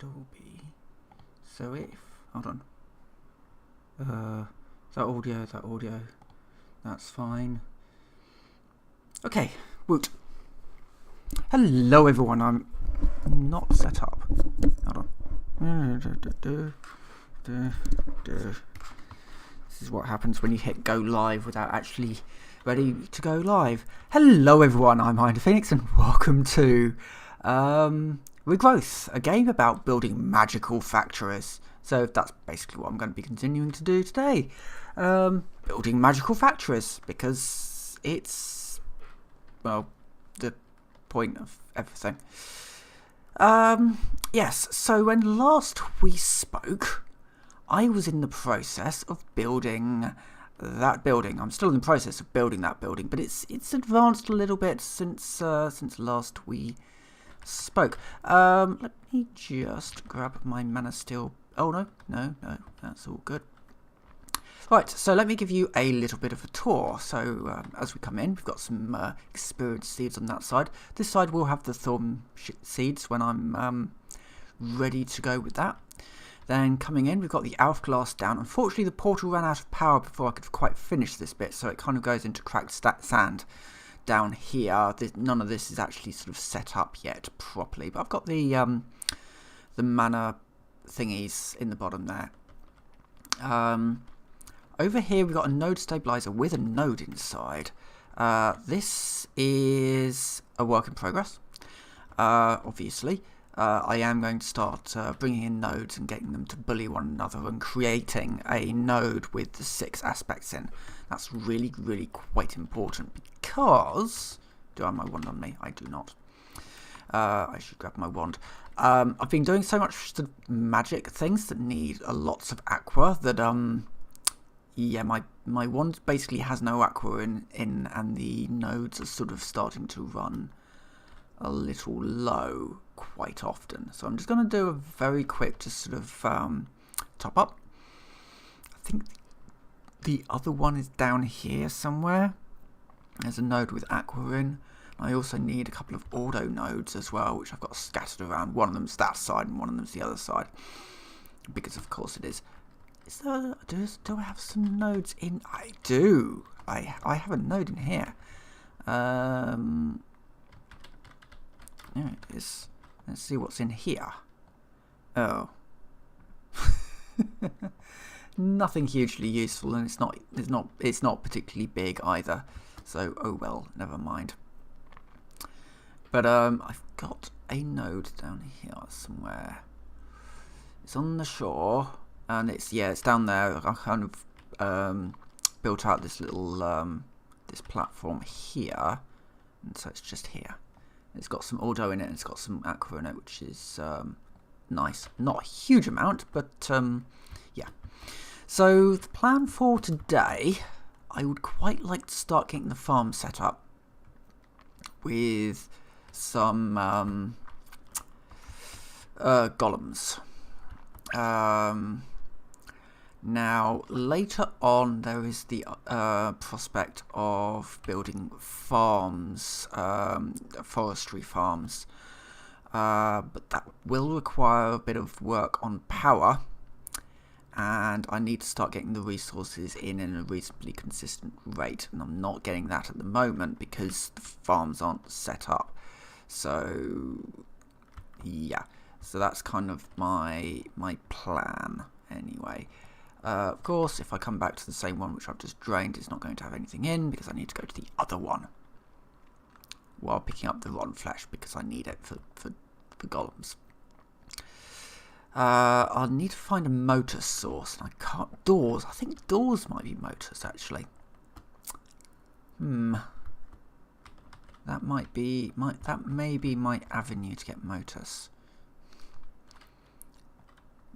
should all be. So if... Hold on. That audio. That's fine. Okay, woot. Hello everyone, I'm not set up. Hold on. This is what happens when you hit go live without actually ready to go live. Hello everyone, I'm Hind Phoenix and welcome to Regrowth, a game about building magical factories. So that's basically what I'm going to be continuing to do today. Building magical factories, because it's, well, the point of everything. Yes, so when last we spoke, I was in the process of building that building. I'm still in the process of building that building, but it's advanced a little bit since last we spoke. Let me just grab my mana steel. Oh no, that's all good. Right, so let me give you a little bit of a tour. So as we come in, we've got some experience seeds on that side. This side will have the thorn seeds when I'm ready to go with that. Then coming in, we've got the hourglass down. Unfortunately, the portal ran out of power before I could quite finish this bit, so it kind of goes into cracked sand down here. None of this is actually sort of set up yet properly, but I've got the mana thingies in the bottom there. Over here we've got a node stabilizer with a node inside. This is a work in progress, obviously. I am going to start bringing in nodes and getting them to bully one another and creating a node with the 6 aspects in. That's really, really quite important because... Do I have my wand on me? I do not. I should grab my wand. I've been doing so much sort of magic things that need lots of aqua that yeah, my wand basically has no aqua in and the nodes are sort of starting to run a little low quite often. So I'm just going to do a very quick just sort of top up. I think the other one is down here somewhere. There's a node with aqua in. I also need a couple of auto nodes as well, which I've got scattered around. One of them's that side and one of them's the other side. Because of course it is. Do I have some nodes in? I do. I have a node in here. There it is. Let's see what's in here. Oh. Nothing hugely useful, and it's not particularly big either. So oh well, never mind. But I've got a node down here somewhere. It's on the shore, and it's down there. I kind of built out this little this platform here, and so it's just here. It's got some auto in it, and it's got some aqua in it, which is nice. Not a huge amount, but yeah. So the plan for today, I would quite like to start getting the farm set up with some golems. Now, later on, there is the prospect of building farms, forestry farms, but that will require a bit of work on power, and I need to start getting the resources in a reasonably consistent rate, and I'm not getting that at the moment because the farms aren't set up. So, yeah, so that's kind of my plan anyway. Of course, if I come back to the same one which I've just drained, it's not going to have anything in because I need to go to the other one while picking up the rotten flesh because I need it for golems. I'll need to find a motor source, and I can't. Doors. I think doors might be motors actually. That might be that may be my avenue to get motors.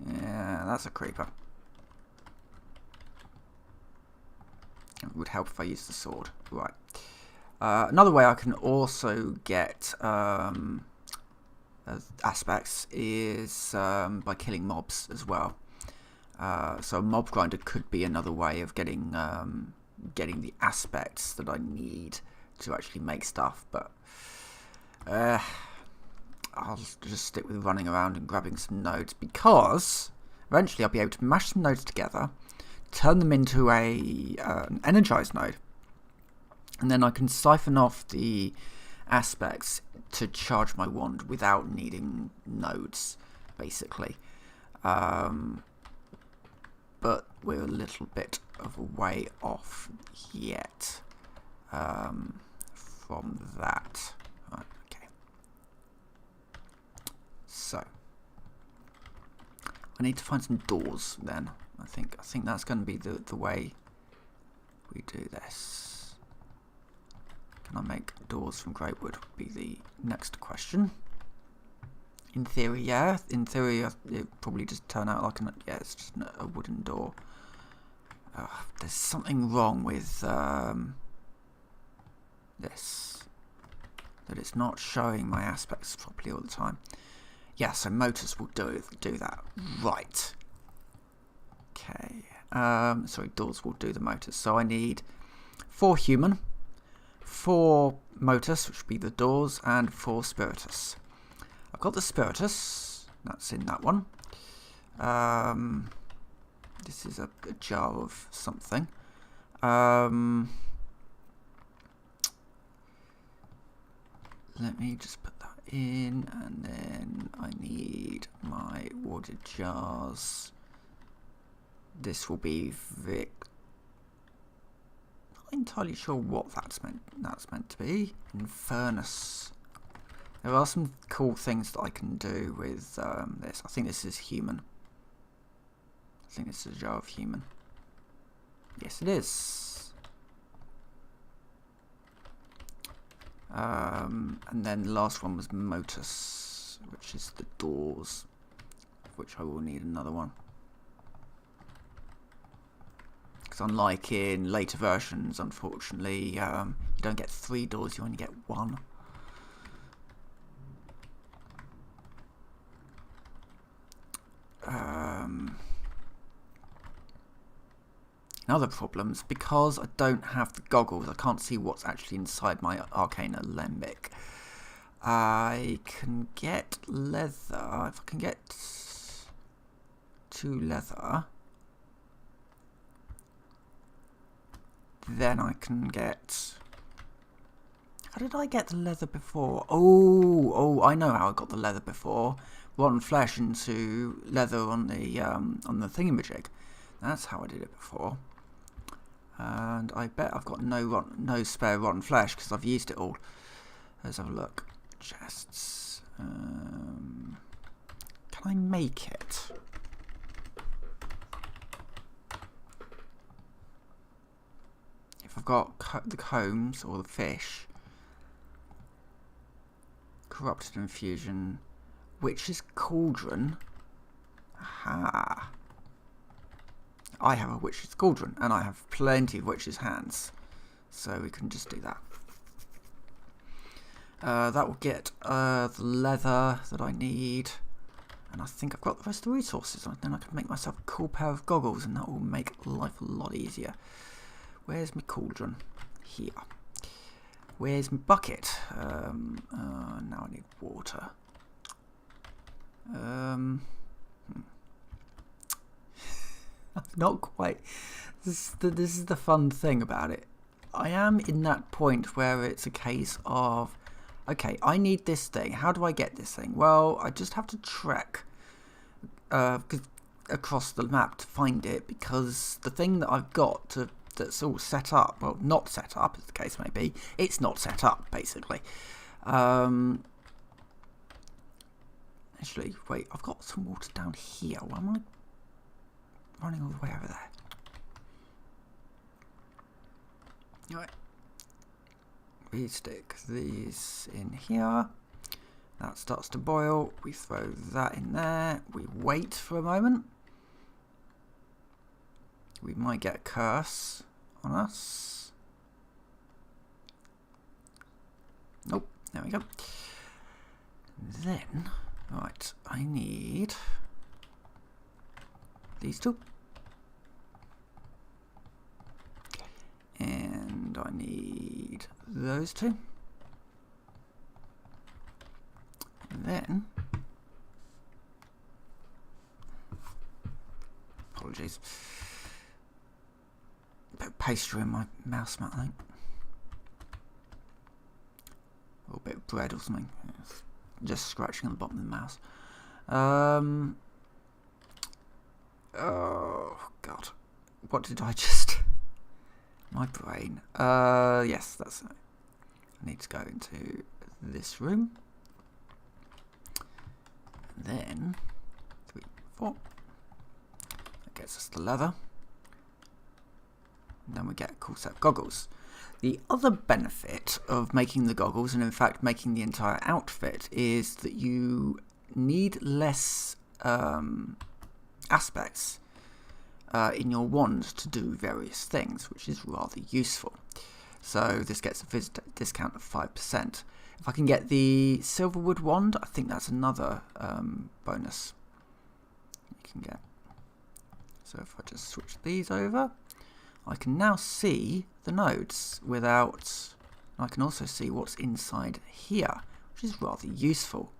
Yeah, that's a creeper. It would help if I used the sword. Right. Another way I can also get aspects is by killing mobs as well. So a mob grinder could be another way of getting the aspects that I need to actually make stuff. But I'll just stick with running around and grabbing some nodes, because eventually I'll be able to mash some nodes together, turn them into an energized node, and then I can siphon off the aspects to charge my wand without needing nodes, basically. But we're a little bit of a way off yet from that. Right, okay. So I need to find some doors then. I think that's going to be the way we do this. Can I make doors from grey wood? Would be the next question. In theory, yeah. In theory, it probably just turn out like it's just a wooden door. There's something wrong with this. That it's not showing my aspects properly all the time. Yeah, so motors will do that. Right. Okay. Sorry, doors will do the motors. So I need 4 human, 4 motors, which would be the doors, and 4 spiritus. I've got the spiritus. That's in that one. This is a jar of something. Let me just put that in, and then I need my water jars. This will be Vic. Not entirely sure what that's meant to be. Infernus. There are some cool things that I can do with this. I think this is human. I think this is a jar of human. Yes, it is. And then the last one was motus, which is the doors, of which I will need another one. Because unlike in later versions, unfortunately, you don't get 3 doors, you only get 1. Other problems, because I don't have the goggles, I can't see what's actually inside my Arcana Lembic. I can get leather. If I can get 2 leather, then I can get... How did I get the leather before? Oh, I know how I got the leather before. Rotten flesh into leather on the thingamajig. That's how I did it before. And I bet I've got no spare rotten flesh because I've used it all. Let's have a look. Chests. Can I make it? If I've got the combs or the fish. Corrupted infusion. Witch's cauldron. Aha. I have a witch's cauldron, and I have plenty of witch's hands, so we can just do that. That will get the leather that I need, and I think I've got the rest of the resources, and then I can make myself a cool pair of goggles, and that will make life a lot easier. Where's my cauldron? Here. Where's my bucket? Now I need water. Not quite. This is the fun thing about it. I am in that point where it's a case of, okay, I need this thing. How do I get this thing? Well, I just have to trek across the map to find it, because the thing that I've got that's all set up, well, not set up, as the case may be, it's not set up, basically. Actually, wait, I've got some water down here. Why am I running all the way over there? Right. We stick these in here. That starts to boil. We throw that in there. We wait for a moment. We might get a curse on us. Nope. There we go. Then, right, I need these 2. And I need those 2. And then Apologies. A bit of pastry in my mouse mat, I think. Or a bit of bread or something. Just scratching on the bottom of the mouse. Oh, God. What did I just... My brain. Yes, that's it. I need to go into this room. And then 3, 4. That gets us the leather. And then we get a cool set of goggles. The other benefit of making the goggles, and in fact making the entire outfit, is that you need less aspects in your wand to do various things, which is rather useful. So this gets a discount of 5%. If I can get the silverwood wand, I think that's another bonus you can get. So if I just switch these over, I can now see the nodes without... I can also see what's inside here, which is rather useful.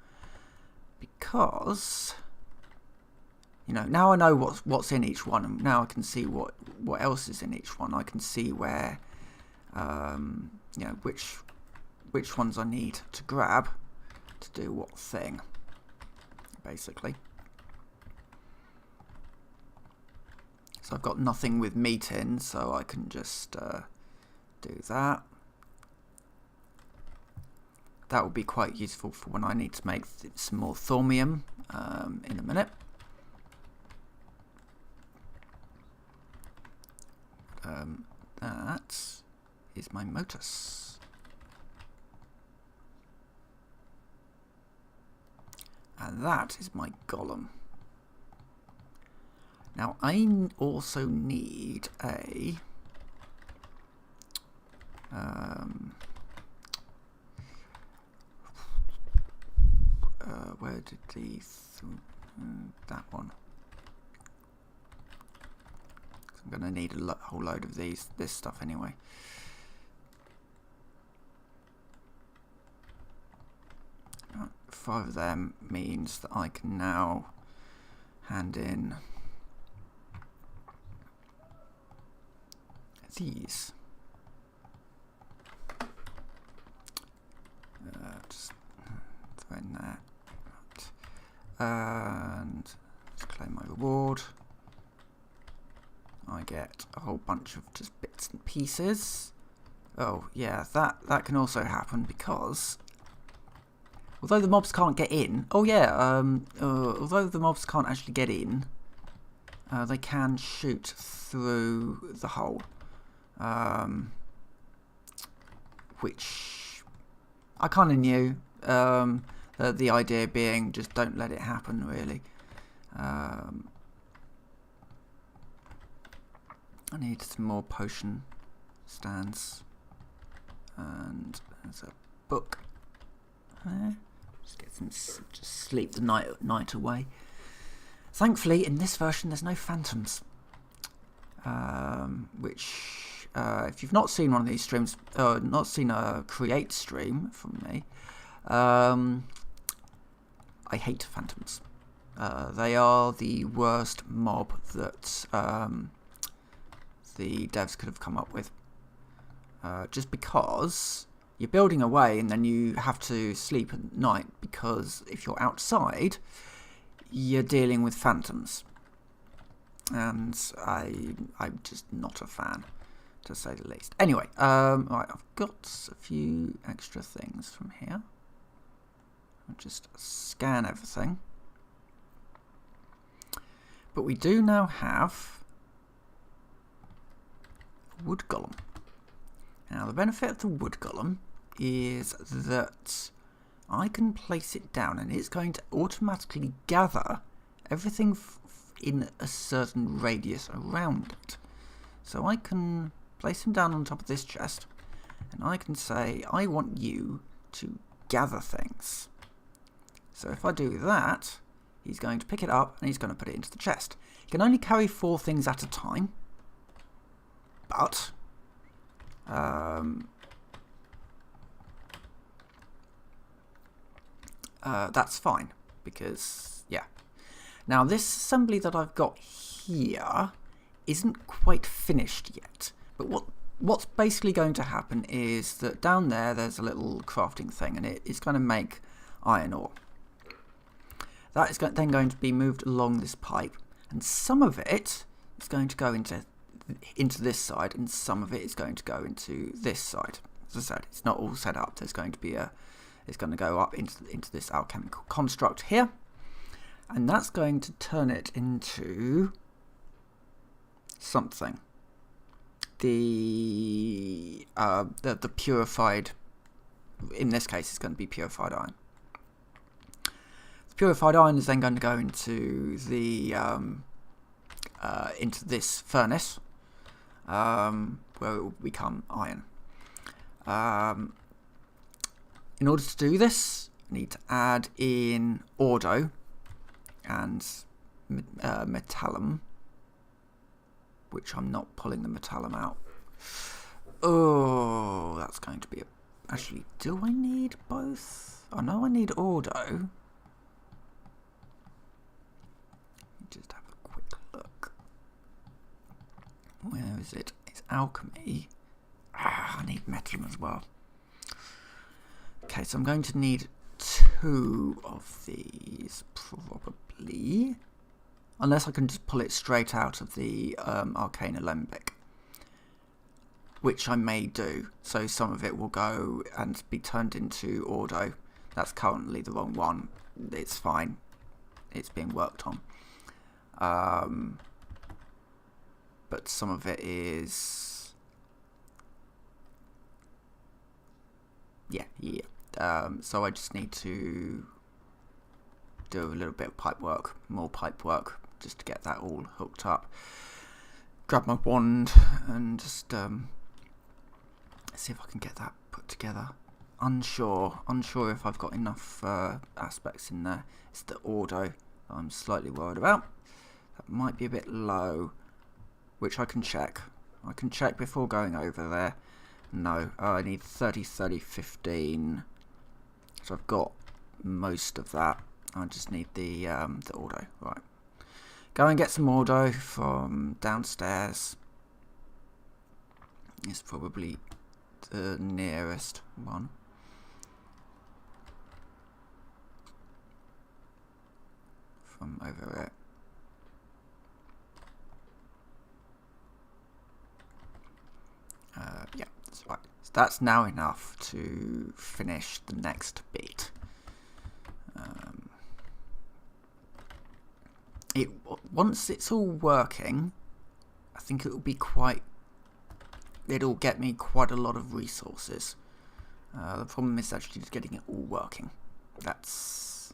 Because... now I know what's in each one, and now I can see what else is in each one. I can see where, which ones I need to grab to do what thing, basically. So I've got nothing with meat in, so I can just do that. That will be quite useful for when I need to make some more thaumium in a minute. That is my motus. And that is my golem. Now I also need a where did that one? I'm going to need a whole load of this stuff anyway. Right, 5 of them means that I can now hand in these. Just throw in there. Right. And let's claim my reward. I get a whole bunch of just bits and pieces. Oh yeah, that can also happen because although the mobs can't get in, although the mobs can't actually get in, they can shoot through the hole, which I kind of knew. The idea being just don't let it happen, really. I need some more potion stands, and there's a book there. Just get some, just sleep the night away. Thankfully, in this version, there's no phantoms, which if you've not seen one of these streams, not seen a create stream from me, I hate phantoms. They are the worst mob that the devs could have come up with, just because you're building away and then you have to sleep at night, because if you're outside you're dealing with phantoms, and I'm just not a fan, to say the least. Anyway, right, I've got a few extra things from here. I'll just scan everything, but we do now have wood golem. Now the benefit of the wood golem is that I can place it down and it's going to automatically gather everything in a certain radius around it. So I can place him down on top of this chest and I can say I want you to gather things. So if I do that, he's going to pick it up and he's going to put it into the chest. He can only carry 4 things at a time, but that's fine, because yeah. Now this assembly that I've got here isn't quite finished yet. But what's basically going to happen is that down there's a little crafting thing, and it's going to make iron ore. That is then going to be moved along this pipe, and some of it is going to go into this side, and some of it is going to go into this side. As I said, it's not all set up. There's going to be it's going to go up into this alchemical construct here, and that's going to turn it into something. The purified, in this case, it's going to be purified iron. The purified iron is then going to go into the into this furnace, where it will become iron. In order to do this, I need to add in ordo and metallum, which I'm not pulling the metallum out. Oh, that's going to be actually, do I need both? I know I need ordo. Just have a quick look. Where is it? It's alchemy. I need metallum as well. Okay, so I'm going to need 2 of these, probably. Unless I can just pull it straight out of the arcane alembic, which I may do. So some of it will go and be turned into ordo. That's currently the wrong one. It's fine. It's being worked on. But some of it is... Yeah. So I just need to do a little bit of pipe work, more pipe work, just to get that all hooked up. Grab my wand and just see if I can get that put together. Unsure if I've got enough aspects in there. It's the ordo that I'm slightly worried about. That might be a bit low, which I can check. I can check before going over there. No, I need 30, 15. So I've got most of that. I just need the ordo. Right. Go and get some ordo from downstairs. It's probably the nearest one. From over there. Yeah, that's right. So that's now enough to finish the next bit. Once it's all working, I think it'll get me quite a lot of resources. The problem is actually just getting it all working. That's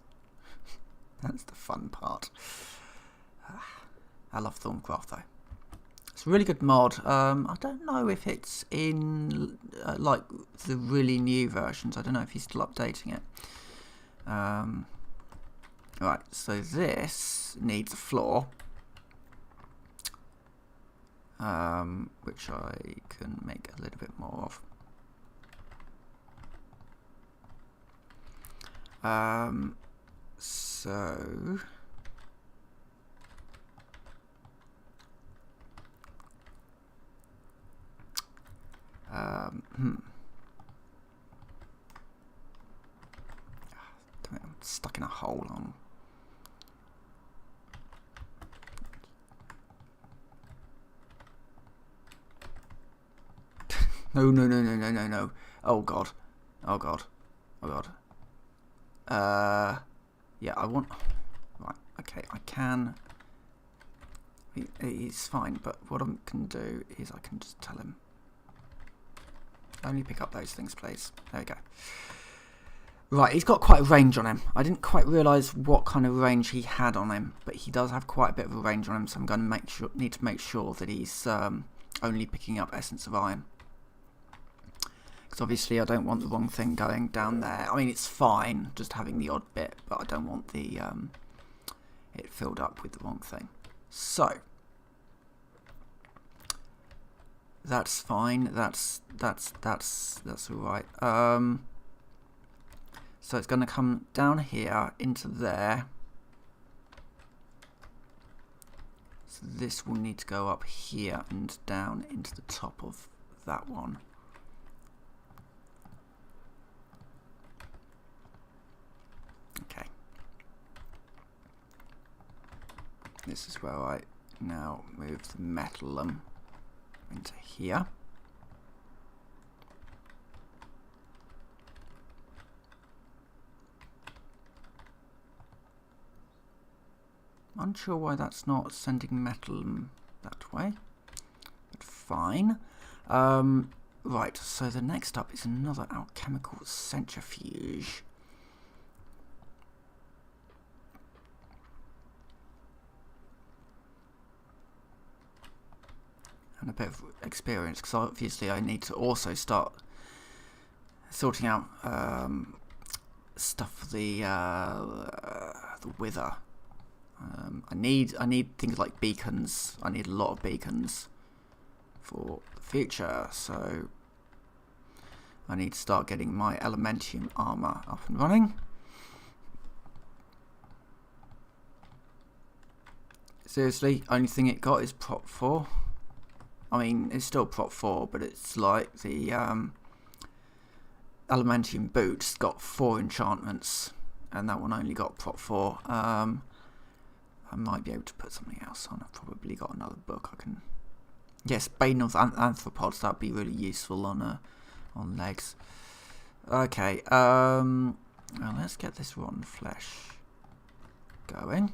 the fun part. I love Thorncraft though. It's a really good mod. I don't know if it's in like the really new versions. I don't know if he's still updating it. Right, so this needs a floor, which I can make a little bit more of. Damn it, I'm stuck in a hole on. No. Oh god. Yeah, I want... Right, okay, I can... It's fine, but what I can do is I can just tell him... Only pick up those things, please. There we go. Right, he's got quite a range on him. I didn't quite realise what kind of range he had on him, but he does have quite a bit of a range on him, so I'm going to need to make sure that he's only picking up Essence of Iron. Because obviously I don't want the wrong thing going down there. I mean, it's fine just having the odd bit, but I don't want the it filled up with the wrong thing. So that's fine. That's all right. So it's going to come down here into there. So this will need to go up here and down into the top of that one. Okay. This is where I now move the metal into here. Unsure why that's not sending metal that way, but fine. Right, so the next up is another alchemical centrifuge. And a bit of experience, because obviously I need to also start sorting out stuff for the wither. I need things like beacons. I need a lot of beacons for the future, so I need to start getting my elementium armor up and running. Seriously, only thing it got is prop 4. I mean, it's still prop 4, but it's like the elementium boot's got 4 enchantments, and that one only got prop 4. I might be able to put something else on. I've probably got another book I can... Yes, Bane of Arthropods, that'd be really useful on legs. Okay, well, let's get this rotten flesh going.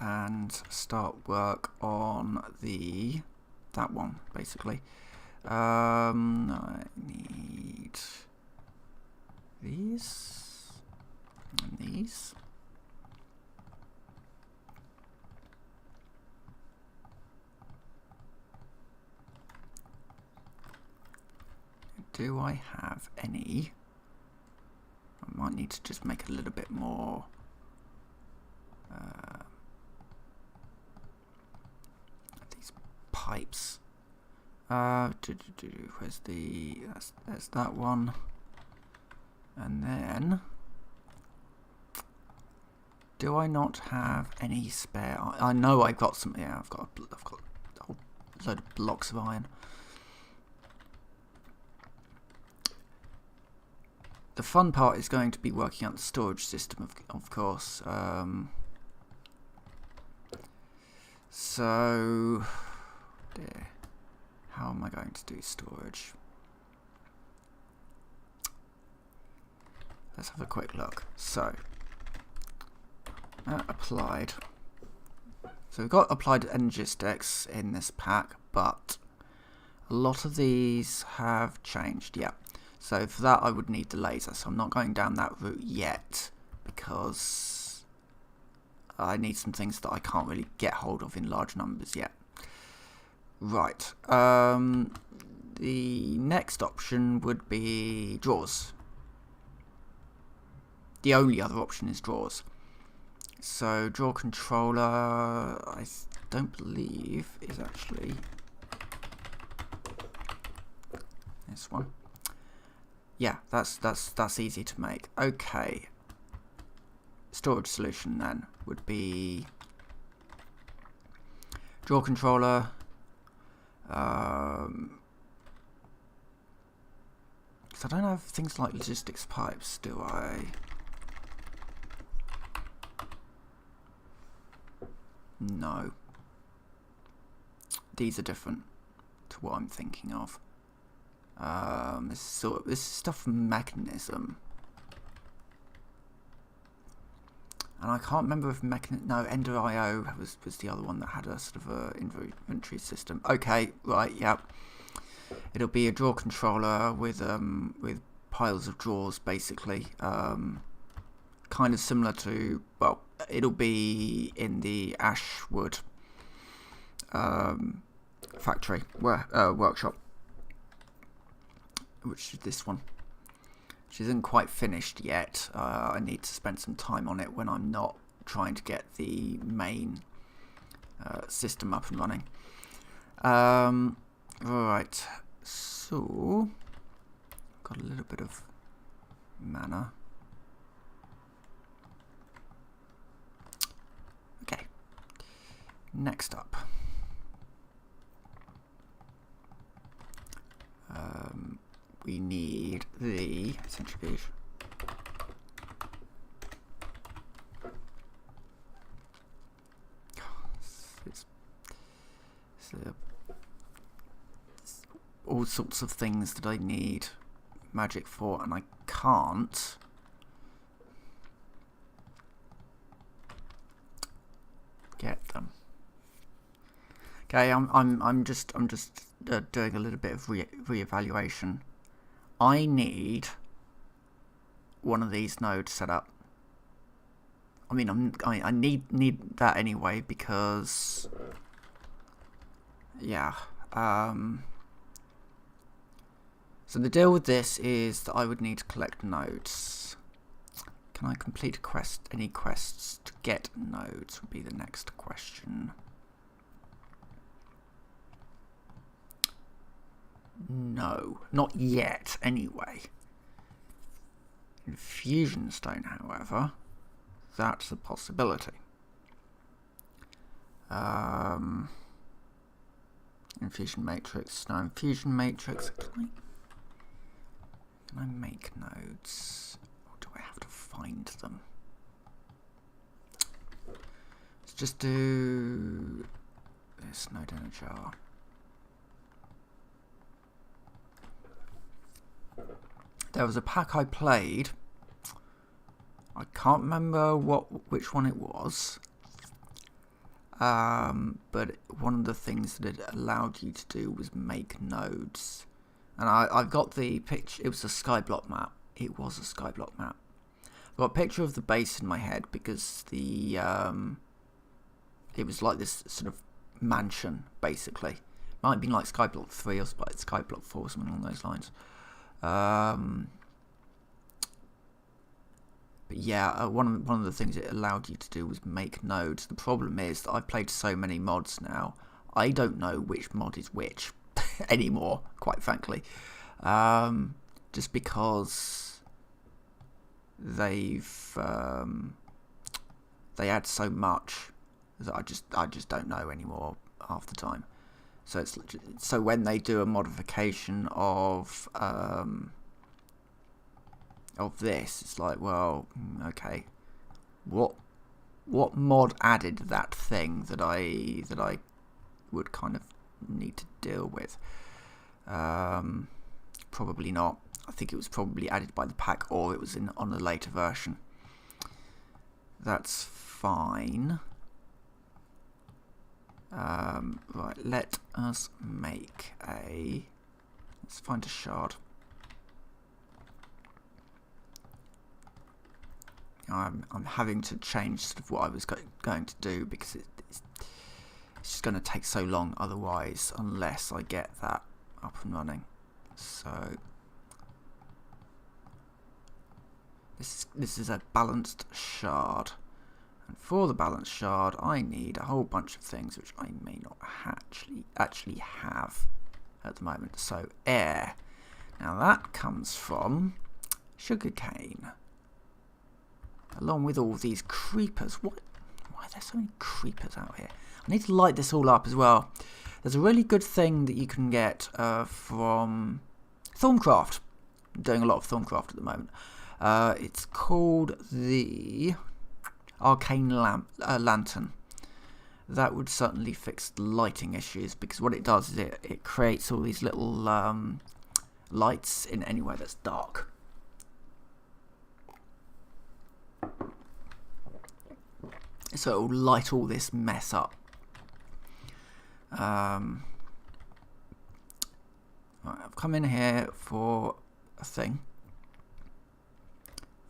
And start work on that one, basically. I need these and these. Do I have any? I might need to just make a little bit more. These pipes. Where's there's that one, and then do I not have any spare? I know I've got some. Yeah, I've got a whole load of blocks of iron. The fun part is going to be working out the storage system, of course. So, dear. How am I going to do storage? Let's have a quick look. So, applied. So we've got applied energistics in this pack, but a lot of these have changed. Yeah. So for that I would need the laser. So I'm not going down that route yet because I need some things that I can't really get hold of in large numbers yet. Right, the next option would be drawers. The only other option is drawers. So drawer controller, I don't believe is actually this one. Yeah, that's easy to make. Okay, storage solution then would be drawer controller. Because I don't have things like logistics pipes, do I? No. These are different to what I'm thinking of. This is stuff from Mechanism. And I can't remember if no, Ender.io was the other one that had a sort of a inventory system. Okay, right, yeah. It'll be a drawer controller with piles of drawers, basically. Kind of similar to, well, it'll be in the Ashwood factory workshop, which is this one. Which isn't quite finished yet. I need to spend some time on it when I'm not trying to get the main system up and running. Right, so got a little bit of mana. Okay. Next up. We need the centrifuge. It's all sorts of things that I need magic for, and I can't get them. Okay, I'm just doing a little bit of reevaluation. I need one of these nodes set up. I mean, I need that anyway because, yeah. So the deal with this is that I would need to collect nodes. Can I complete a quest? Any quests to get nodes would be the next question. No, not yet anyway. Infusion stone, however, that's a possibility. Infusion matrix, no infusion matrix. Can I make nodes? Or do I have to find them? Let's just do this node in a jar. There was a pack I played. I can't remember which one it was. But one of the things that it allowed you to do was make nodes. And I've got the picture. It was a skyblock map. It was a skyblock map. I've got a picture of the base in my head because the it was like this sort of mansion, basically. Might have been like Skyblock 3 or Skyblock 4, something along those lines. But yeah, one of the things it allowed you to do was make nodes. The problem is that I've played so many mods now, I don't know which mod is which anymore, quite frankly. Just because they add so much that I just don't know anymore half the time. So when they do a modification of this, it's like, well, okay, what mod added that thing that I would kind of need to deal with? Probably not. I think it was probably added by the pack, or it was on a later version. That's fine. Right, let us make let's find a shard. I'm having to change sort of what I was going to do because it's just going to take so long otherwise, unless I get that up and running. So this is a balanced shard. And for the balanced shard, I need a whole bunch of things which I may not actually have at the moment. So air. Now that comes from sugarcane, along with all these creepers. Why are there so many creepers out here? I need to light this all up as well. There's a really good thing that you can get from Thorncraft. I'm doing a lot of Thorncraft at the moment. It's called the Arcane Lantern. That would certainly fix the lighting issues, because what it does is it creates all these little lights in anywhere that's dark. So it will light all this mess up. Right, I've come in here for a thing.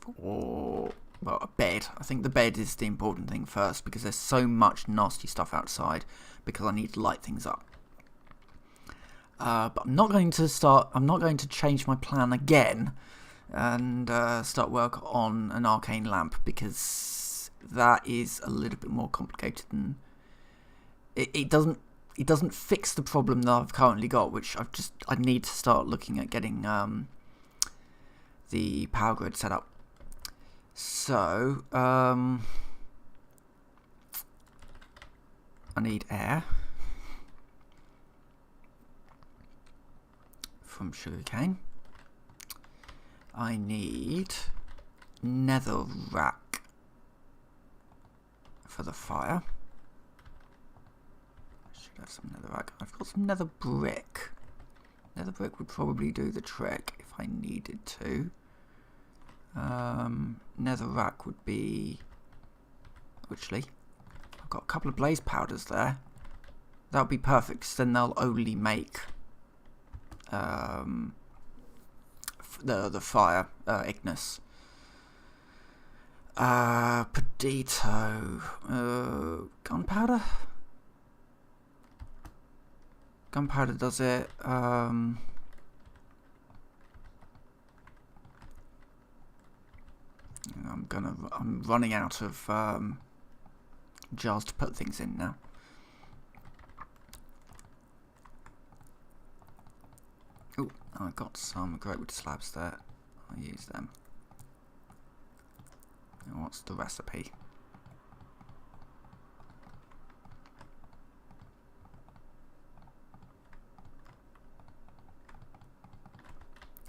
For, well, a bed. I think the bed is the important thing first, because there's so much nasty stuff outside, because I need to light things up. But I'm not going to change my plan again and start work on an arcane lamp, because that is a little bit more complicated, and it doesn't fix the problem that I've currently got, which I need to start looking at getting the power grid set up. So, I need air from sugarcane. I need netherrack for the fire. I should have some netherrack. I've got some nether brick. Nether brick would probably do the trick if I needed to. Netherrack would be... Actually, I've got a couple of blaze powders there. That would be perfect, because then they'll only make the fire, Ignis. Potato. Gunpowder? Gunpowder does it. I'm running out of jars to put things in now. Oh, I got some Regrowth slabs there. I'll use them. And what's the recipe?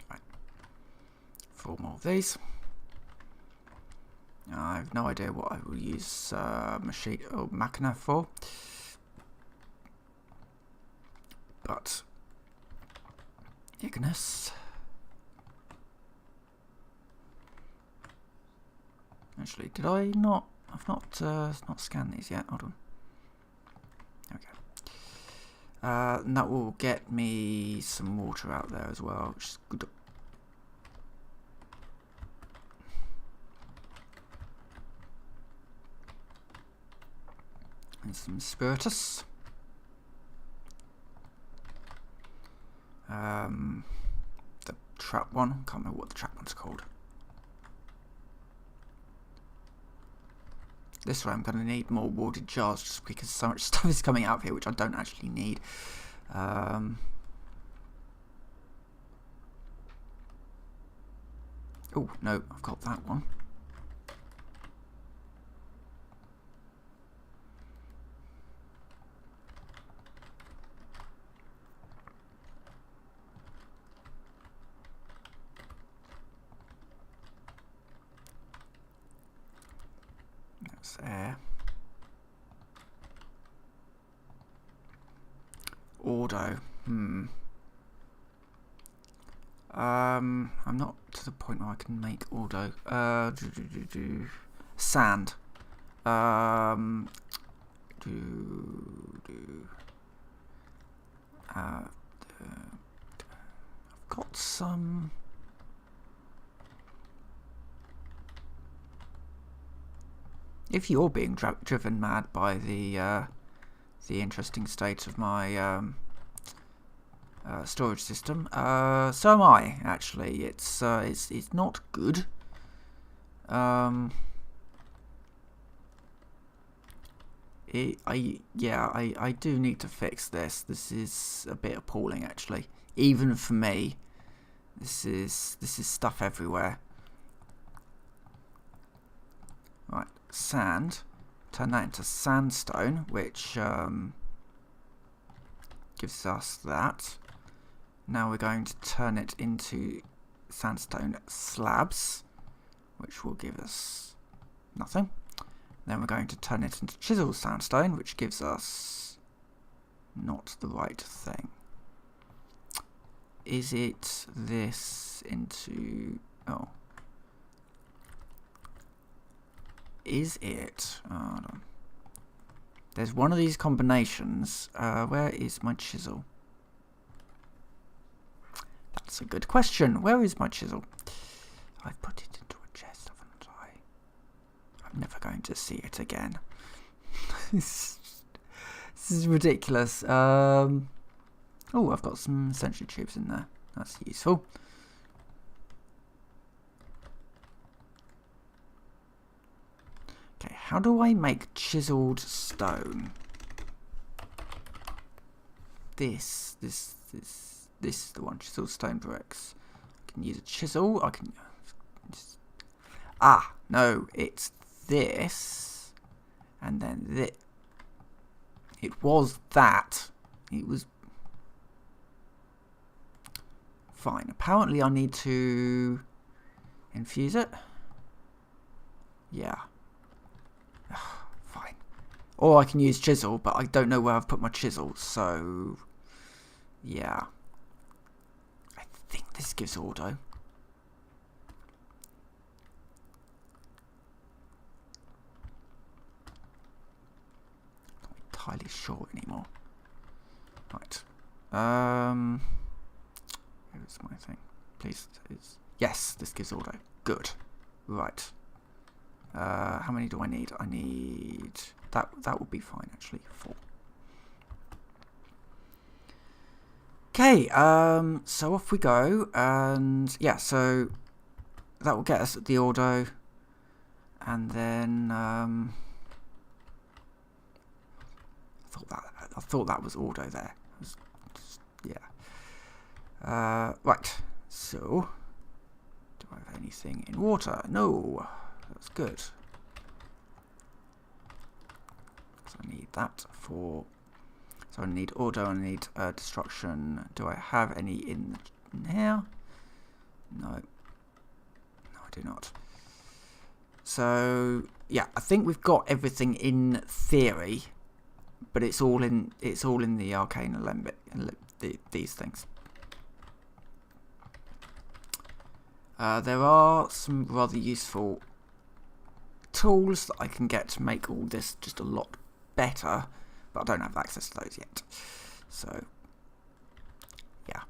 Right. 4 more of these. I have no idea what I will use machine or machina for, but Ignis. Actually, did I not? I've not scanned these yet. Hold on. Okay. And that will get me some water out there as well, which is good. And some spiritus. The trap one. Can't remember what the trap one's called. This way I'm going to need more watered jars just because so much stuff is coming out of here which I don't actually need. Oh no, I've got that one. That's air. Auto. I'm not to the point where I can make auto. Sand. I've got some. If you're being driven mad by the interesting state of my storage system, so am I. Actually, it's not good. I do need to fix this. This is a bit appalling, actually. Even for me, this is stuff everywhere. Right, sand. Turn that into sandstone, which gives us that. Now we're going to turn it into sandstone slabs, which will give us nothing. Then we're going to turn it into chisel sandstone, which gives us not the right thing. Is it this into... oh. Is it? Hold on. There's one of these combinations. Where is my chisel? That's a good question. Where is my chisel? I've put it into a chest, haven't I? I'm never going to see it again. This is ridiculous. Oh, I've got some sentry tubes in there. That's useful. Okay, how do I make chiseled stone? This is the one, chiseled stone bricks. I can use a chisel. I can Ah, no, it's this, and then this. It was that. It was... Fine. Apparently I need to infuse it. Yeah. Fine. Or I can use chisel, but I don't know where I've put my chisel, so... Yeah. I think this gives auto. Not entirely sure anymore. Right. Here's my thing. Please. Yes, this gives auto. Good. Right. How many do I need? I need... That would be fine, actually. 4. Okay, so off we go. And, yeah, so that will get us the auto. And then... I thought that was auto there. Yeah. Right. So, do I have anything in water? No. That's good. So I need that for... So I need auto, I need destruction. Do I have any in here? No. No, I do not. So, yeah, I think we've got everything in theory, but it's all in the arcane alembic, these things. There are some rather useful tools that I can get to make all this just a lot better, but I don't have access to those yet. So, yeah.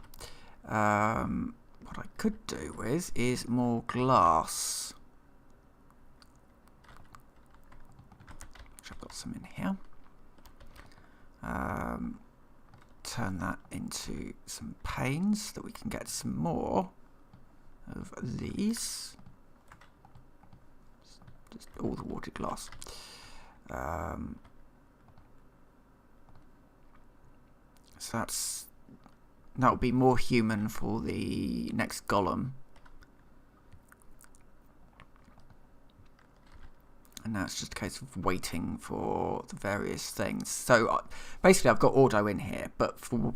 What I could do with is more glass. Which I've got some in here. Turn that into some panes that we can get some more of these. Just all the watered glass. So that would be more human for the next golem. And now it's just a case of waiting for the various things. So basically I've got auto in here, but for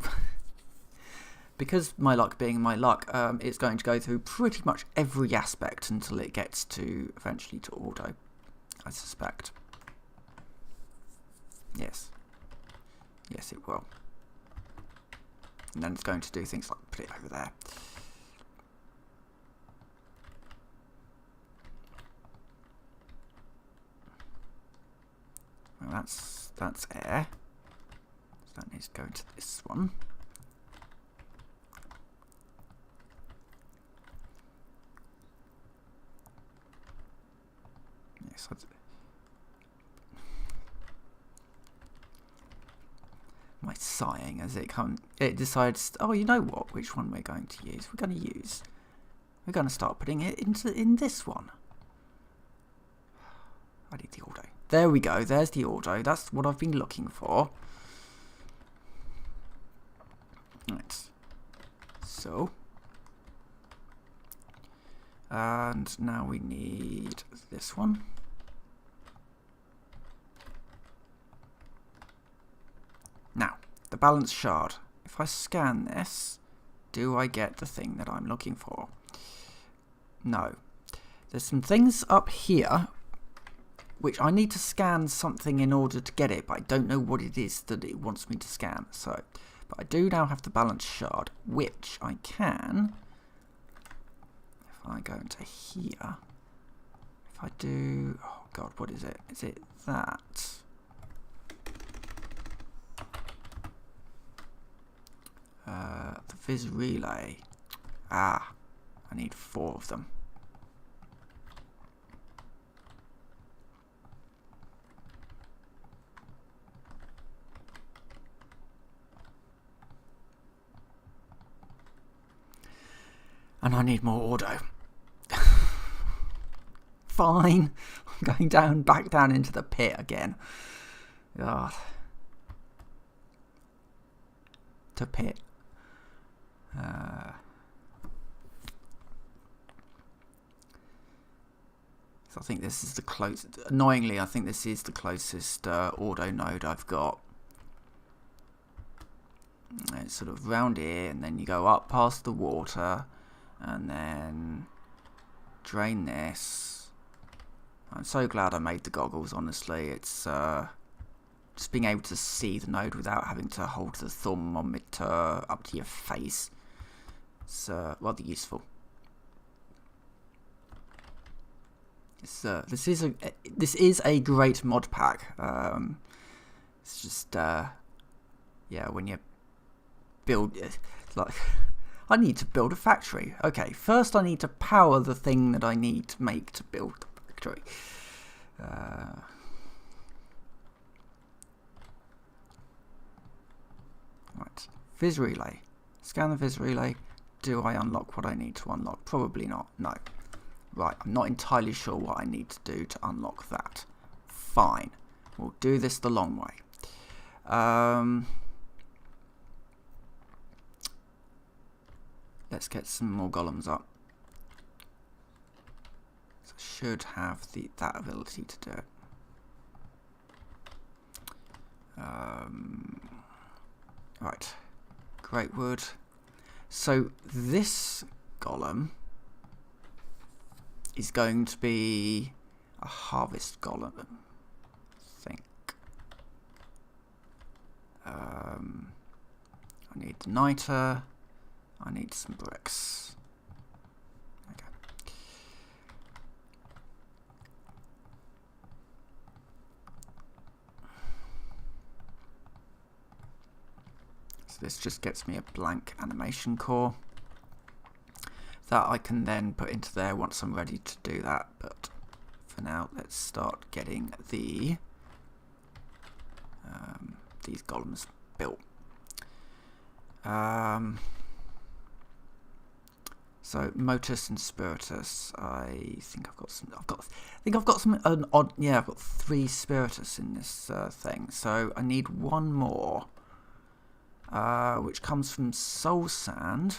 because my luck being my luck, it's going to go through pretty much every aspect until it gets to eventually to auto, I suspect. Yes. Yes, it will. And then it's going to do things like put it over there. Well, that's air. So that needs to go into this one. Yes, my sighing as it decides, oh, you know what, which one we're going to use. We're going to start putting it in this one. I need the auto. There we go, there's the auto. That's what I've been looking for. Right. So. And now we need this one. Now, the balance shard. If I scan this, do I get the thing that I'm looking for? No. There's some things up here which I need to scan something in order to get it, but I don't know what it is that it wants me to scan. So, but I do now have the balance shard, which I can, if I go into here, if I do, oh god, what is it? Is it that? The Viz relay. Ah, I need 4 of them. And I need more auto. Fine. I'm going back down into the pit again. God. To pit. So I think this is the closest. Annoyingly, I think this is the closest auto node I've got. It's sort of round here, and then you go up past the water, and then drain this. I'm so glad I made the goggles, honestly. It's just being able to see the node without having to hold the thumb on it up to your face. It's rather useful. This is a great mod pack. It's just yeah, when you build, it's like I need to build a factory. Okay, first I need to power the thing that I need to make to build the factory. Right, Viz relay. Scan the Viz relay. Do I unlock what I need to unlock? Probably not. No. Right, I'm not entirely sure what I need to do to unlock that. Fine. We'll do this the long way. Let's get some more golems up. So I should have that ability to do it. Right. Great wood. So this golem is going to be a harvest golem, I think. I need the niter. I need some bricks. Okay. So this just gets me a blank animation core that I can then put into there once I'm ready to do that. But for now, let's start getting these golems built. So Motus and Spiritus, I think I've got some. I think I've got some odd. Yeah, I've got 3 Spiritus in this thing. So I need one more, which comes from Soul Sand.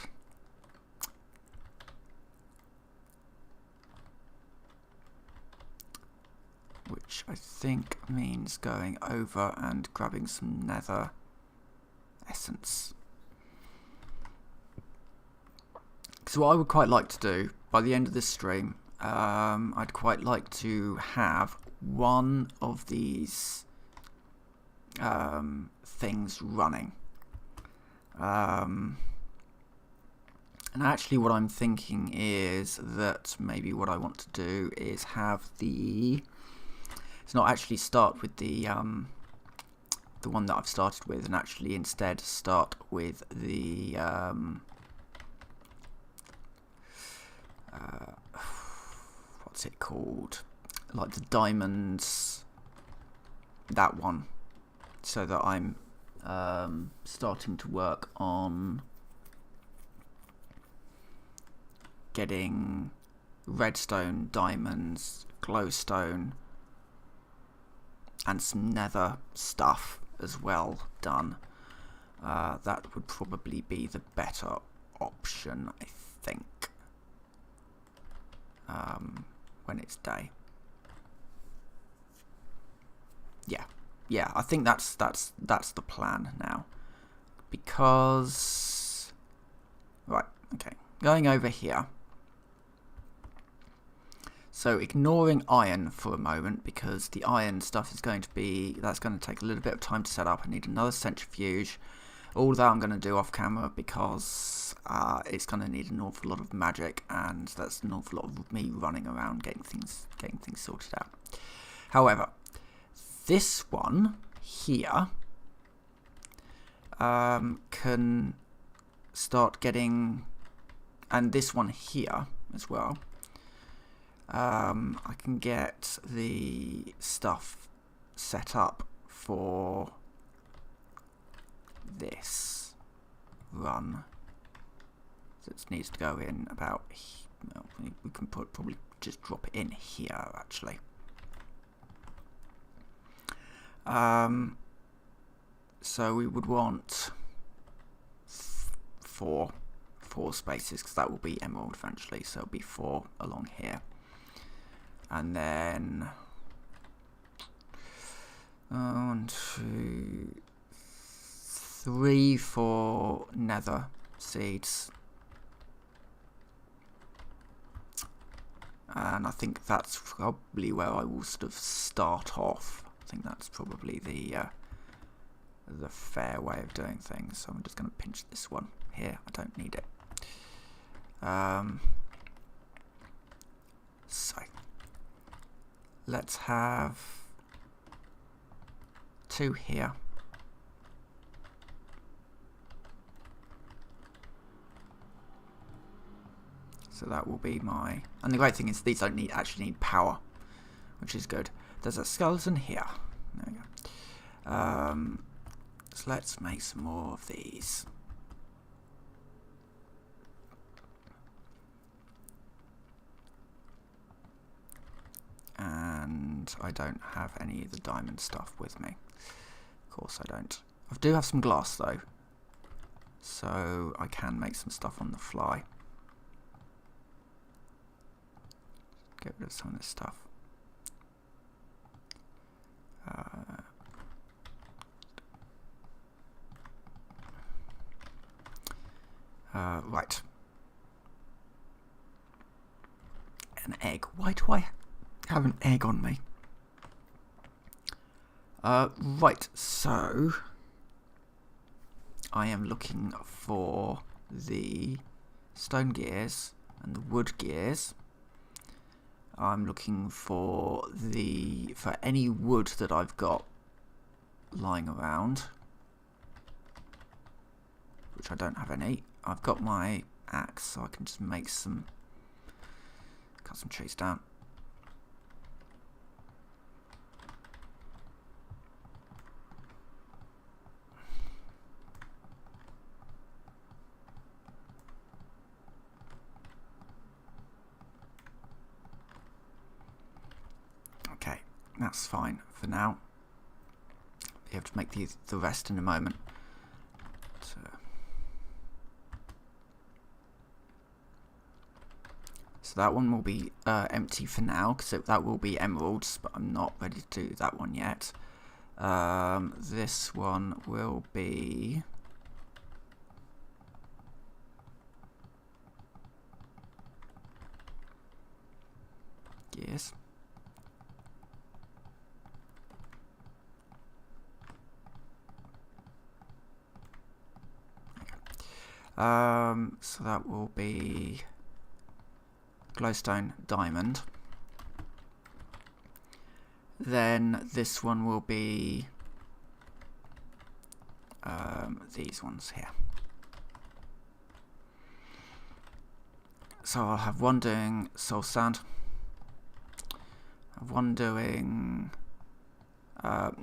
Which I think means going over and grabbing some nether essence. So what I would quite like to do by the end of this stream, I'd quite like to have one of these things running. And actually what I'm thinking is that maybe what I want to do is have it's not actually start with the one that I've started with, and actually instead start with the what's it called, like the diamonds, that one, so that I'm starting to work on getting redstone, diamonds, glowstone, and some nether stuff as well done. That would probably be the better option, I think, when it's day. Yeah, I think that's the plan now, because right, okay, going over here. So ignoring iron for a moment, because the iron stuff is going to take a little bit of time to set up. I need another centrifuge. All that I'm going to do off camera, because it's going to need an awful lot of magic, and that's an awful lot of me running around getting things sorted out. However, this one here can start getting, and this one here as well. I can get the stuff set up for this run. So it needs to go in about, well, we can probably just drop it in here actually. So we would want four spaces, because that will be emerald eventually, so it'll be 4 along here. And then 1, 2, 3 for nether seeds. And I think that's probably where I will sort of start off. I think that's probably the fair way of doing things. So I'm just going to pinch this one here. I don't need it. So let's have 2 here. So that will be my... And the great thing is these don't actually need power, which is good. There's a skeleton here. There we go. So let's make some more of these. And I don't have any of the diamond stuff with me. Of course I don't. I do have some glass though, so I can make some stuff on the fly. Get rid of some of this stuff. Right. An egg. Why do I have an egg on me? Right, so I am looking for the stone gears and the wood gears. I'm looking for any wood that I've got lying around, which I don't have any. I've got my axe, so I can just make cut some trees down. Okay, that's fine for now. You have to make the rest in a moment. So that one will be empty for now, because that will be emeralds, but I'm not ready to do that one yet. This one will be... Yes. So that will be glowstone diamond. Then this one will be these ones here. So I'll have one doing soul sand, one doing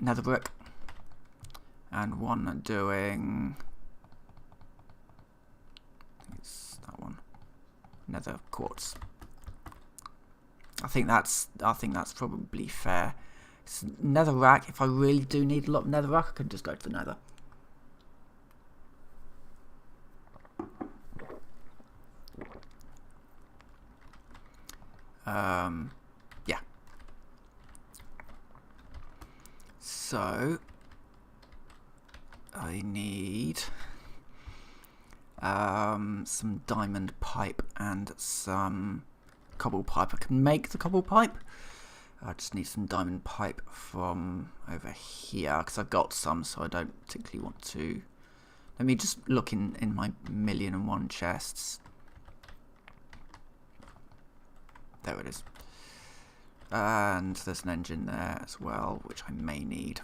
nether brick, and one doing, I think it's that one, nether quartz. I think that's probably fair. It's netherrack. If I really do need a lot of netherrack, I can just go to the nether. Yeah. So I need some diamond pipe and some cobble pipe. I can make the cobble pipe. I just need some diamond pipe from over here, because I've got some, so I don't particularly want to. Let me just look in my 1,000,001 chests. There it is. And there's an engine there as well, which I may need.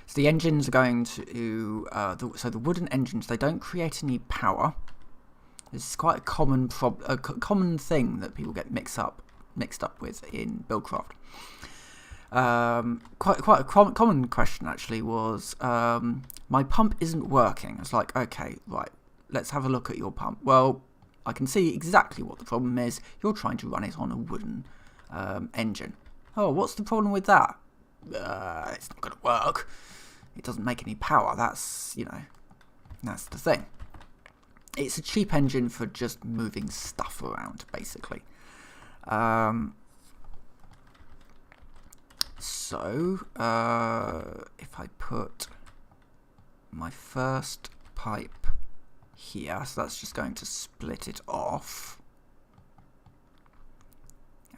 So the engines are going to... so the wooden engines, they don't create any power. This is quite a common common thing that people get mixed up with in Buildcraft. Quite a common question actually was, my pump isn't working. It's like, okay, right, let's have a look at your pump. Well, I can see exactly what the problem is. You're trying to run it on a wooden engine. Oh, what's the problem with that? It's not going to work. It doesn't make any power. That's the thing. It's a cheap engine for just moving stuff around, basically. So, if I put my first pipe here, so that's just going to split it off.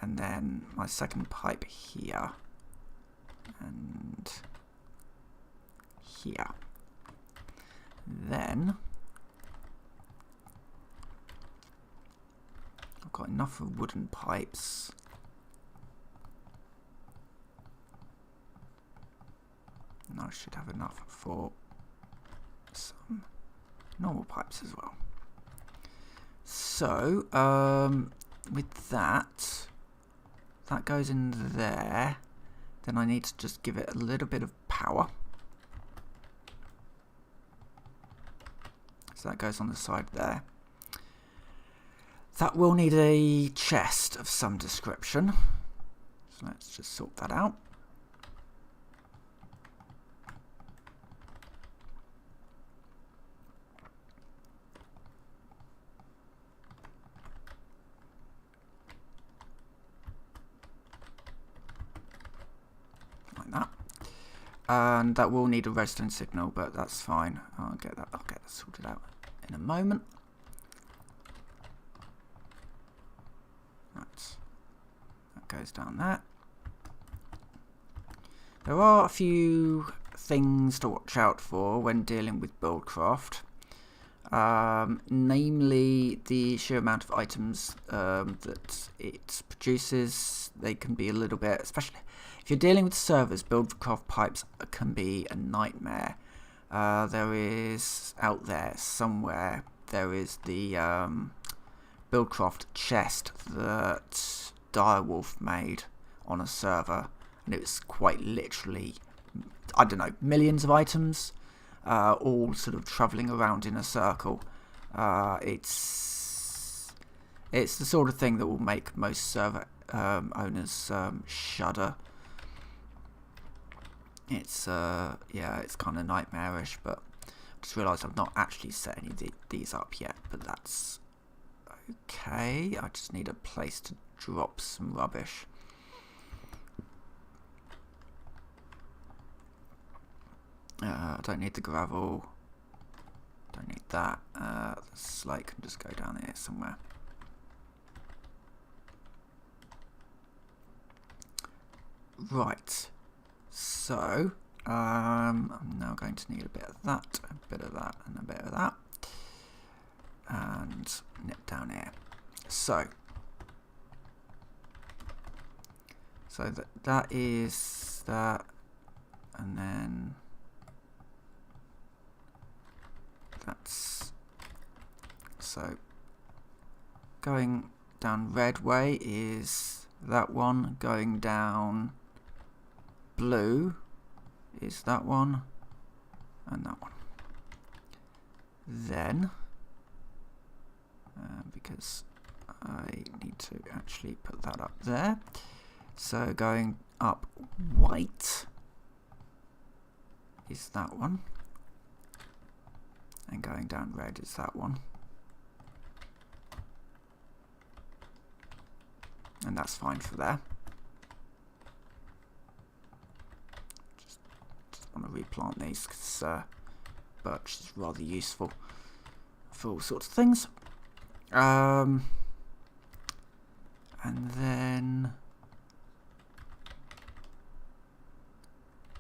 And then my second pipe here. And here. Then I've got enough of wooden pipes. And I should have enough for some normal pipes as well. So, with that goes in there. Then I need to just give it a little bit of power. So that goes on the side there. That will need a chest of some description. So let's just sort that out. And that will need a redstone signal, but that's fine. I'll get that sorted out in a moment. Right. That goes down there. There are a few things to watch out for when dealing with Buildcraft. Namely the sheer amount of items that it produces. They can be a little bit, especially if you're dealing with servers, Buildcraft pipes can be a nightmare. There is, out there somewhere, there is the Buildcraft chest that Direwolf made on a server, and it was quite literally, I don't know, millions of items, all sort of travelling around in a circle. It's the sort of thing that will make most server owners shudder. It's yeah, it's kind of nightmarish, but I just realised I've not actually set any of these up yet, but that's okay. I just need a place to drop some rubbish. I don't need the gravel. Don't need that. The slate can just go down here somewhere. Right. So, I'm now going to need a bit of that, a bit of that, and a bit of that. And nip down here. So that is that, and then that's, so going down red way is that one, going down blue is that one, and that one. Then because I need to actually put that up there, so going up white is that one, and going down red is that one, and that's fine for there. Just want to replant these because birch is rather useful for all sorts of things. And then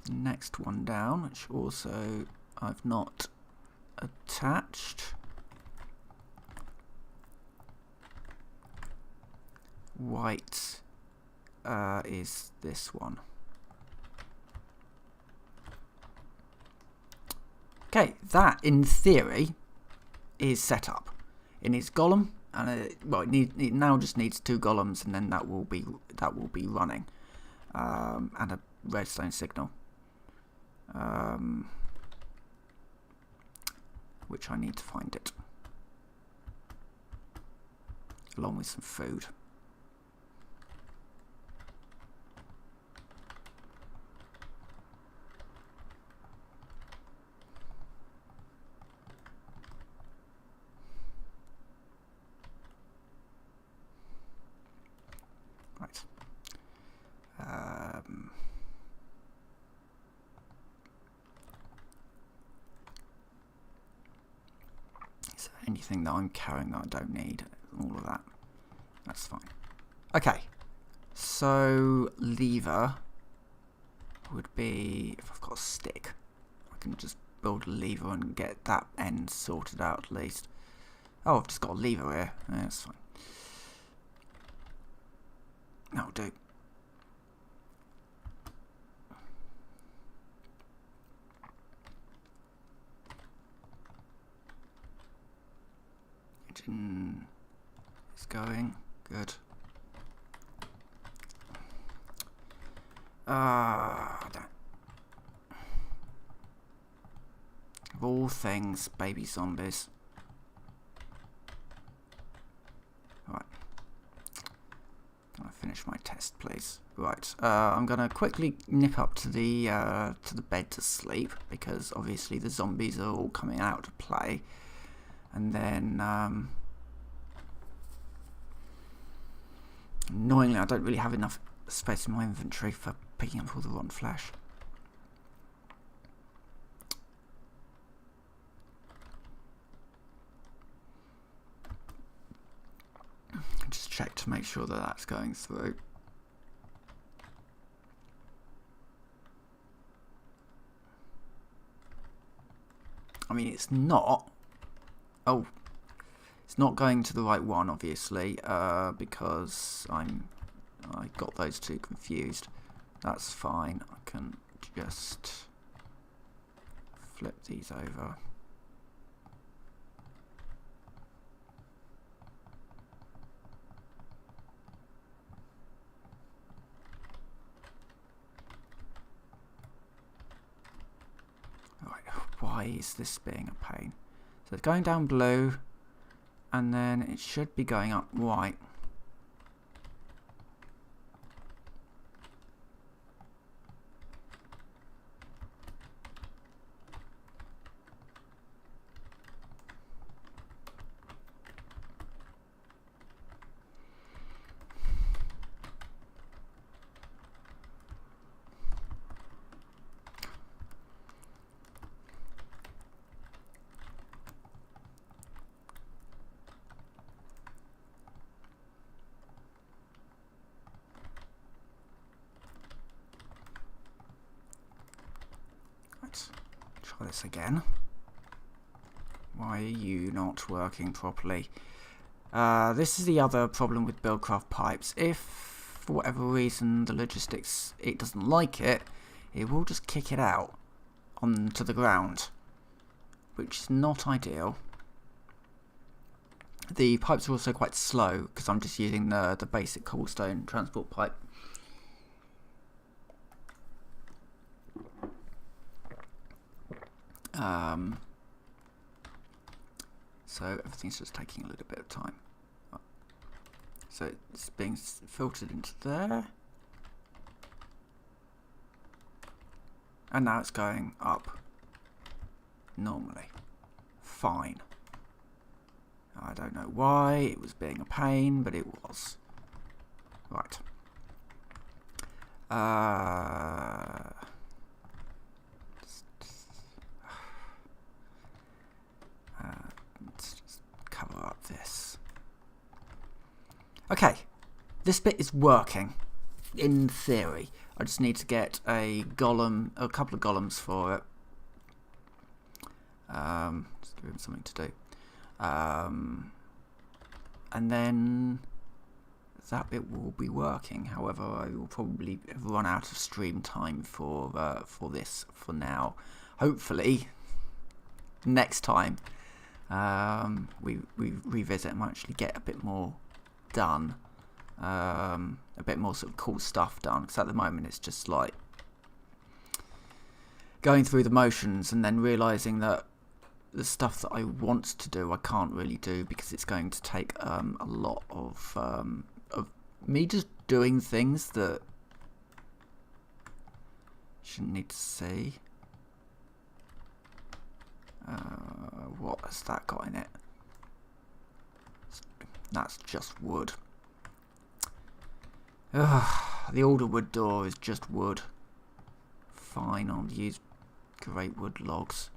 the next one down, which also I've not attached, white, is this one. Okay, that in theory is set up. It needs golem, and well, it now just needs 2 golems, and then that will be running, and a redstone signal, which I need to find it, along with some food. Right. anything that I'm carrying that I don't need. All of that. That's fine. Okay. So, lever would be, if I've got a stick, I can just build a lever and get that end sorted out at least. Oh, I've just got a lever here. Yeah, that's fine. That'll do. Engine is going. Good. Of all things, baby zombies. Right. Can I finish my test, please? Right. I'm gonna quickly nip up to the bed to sleep because obviously the zombies are all coming out to play, and then annoyingly, I don't really have enough space in my inventory for picking up all the rotten flesh. Just check to make sure that that's going through. I mean, it's not. Oh, it's not going to the right one, obviously, because I got those two confused. That's fine. I can just flip these over. Right, why is this being a pain? So it's going down blue, and then it should be going up white. Try this again. Why are you not working properly? This is the other problem with Buildcraft pipes. If, for whatever reason, the logistics, it doesn't like it, it will just kick it out onto the ground, which is not ideal. The pipes are also quite slow because I'm just using the basic cobblestone transport pipe. So everything's just taking a little bit of time. So it's being filtered into there. And now it's going up normally. Fine. I don't know why it was being a pain, but it was. Right. Let's just cover up this. Okay, this bit is working, in theory. I just need to get a couple of golems for it. Just give him something to do. And then that bit will be working. However, I will probably run out of stream time for this for now. Hopefully, next time we revisit and actually get a bit more done, a bit more sort of cool stuff done. Because at the moment it's just like going through the motions and then realizing that the stuff that I want to do I can't really do because it's going to take a lot of me just doing things that you shouldn't need to see. What has that got in it? That's just wood. The older wood door is just wood. Fine, I'll use great wood logs.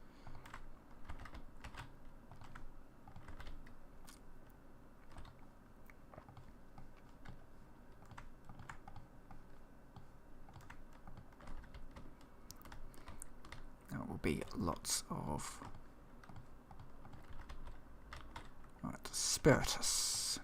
be lots of spiritus.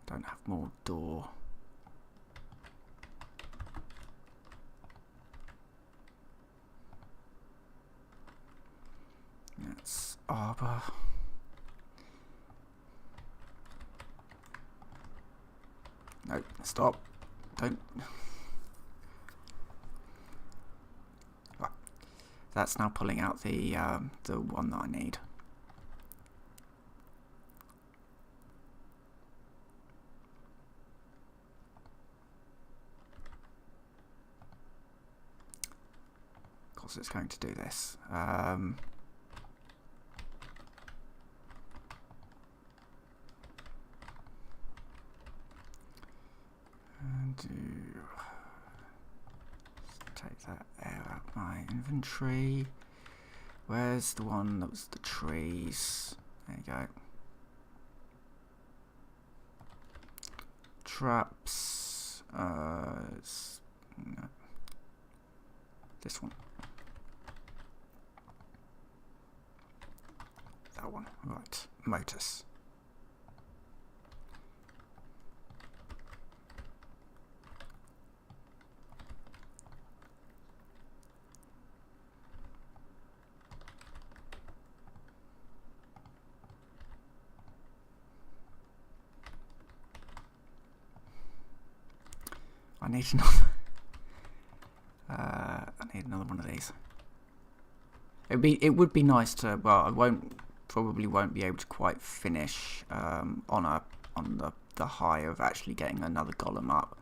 Don't have more door. That's arbor. No, stop. Don't. Right. That's now pulling out the one that I need. Of course, it's going to do this. Take that air out of my inventory. Where's the one that was the trees? There you go. Traps. No. This one. That one. Right. Motors. I need another. I need another one of these. It would be nice to. Well, I probably won't be able to quite finish on the high of actually getting another golem up,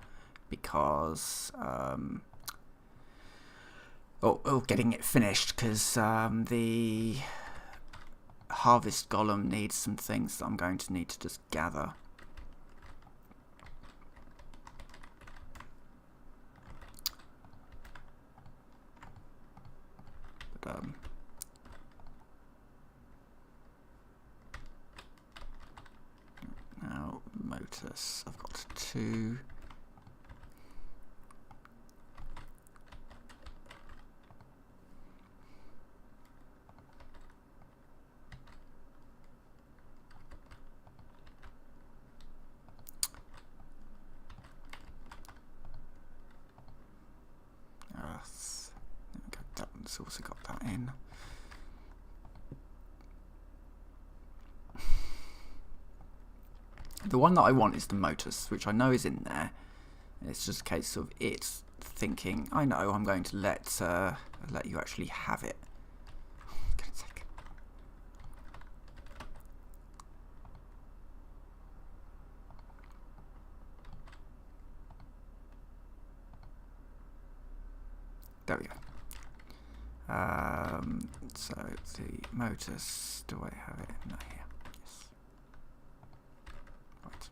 because getting it finished, because the harvest golem needs some things that I'm going to need to just gather. Now motors, I've got 2. That one's also got that in. The one that I want is the motors, which I know is in there. It's just a case of it thinking, I know, I'm going to let you actually have it. For God's sake. There we go. So the motors, do I have it? No, here. Yes. Right.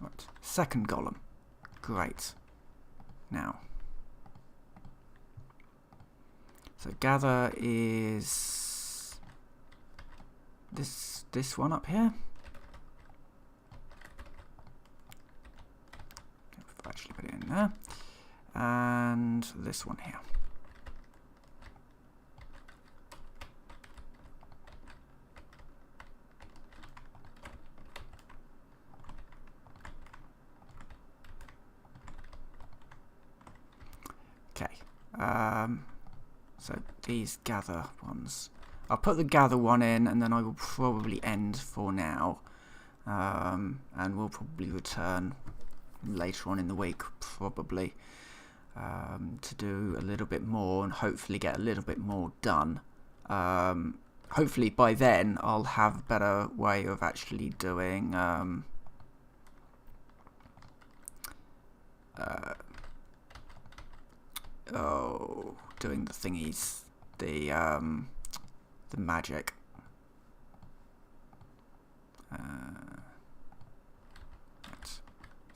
Right. Second golem. Great. Now. So gather is this one up here. Actually put it in there, and this one here. Okay, so these gather ones. I'll put the gather one in, and then I will probably end for now, and we'll probably return later on in the week, probably, to do a little bit more and hopefully get a little bit more done. Hopefully by then I'll have a better way of actually doing doing the thingies, the magic.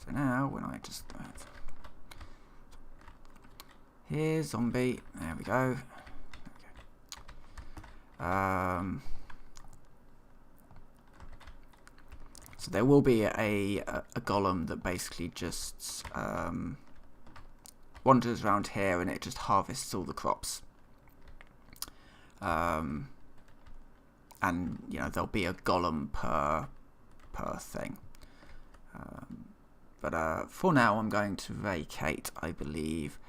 So now, when I just Here's zombie. There we go. So there will be a golem that basically just wanders around here and it just harvests all the crops. And you know, there'll be a golem per thing. But for now, I'm going to vacate, I believe.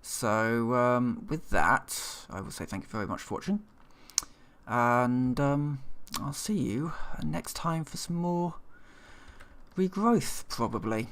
So with that, I will say thank you very much for watching, and I'll see you next time for some more regrowth, probably.